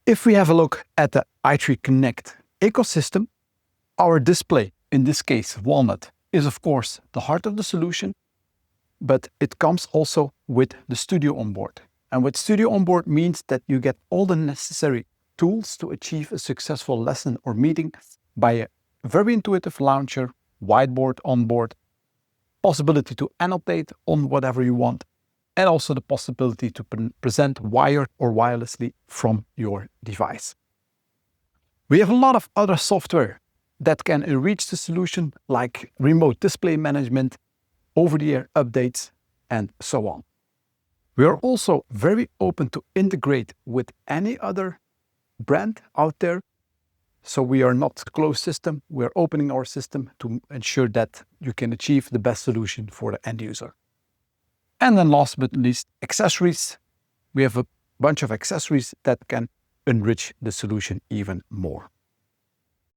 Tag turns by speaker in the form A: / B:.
A: If we have a look at the i3CONNECT ecosystem, our display, in this case Walnut, is of course the heart of the solution, but it comes also with the Studio on board. And with Studio on board means that you get all the necessary tools to achieve a successful lesson or meeting by a very intuitive launcher, Whiteboard on board, possibility to annotate on whatever you want, and also the possibility to present wired or wirelessly from your device. We have a lot of other software that can enrich the solution, like remote display management, over-the-air updates, and so on. We are also very open to integrate with any other brand out there. So we are not a closed system. We are opening our system to ensure that you can achieve the best solution for the end user. And then last but not least, accessories. We have a bunch of accessories that can enrich the solution even more.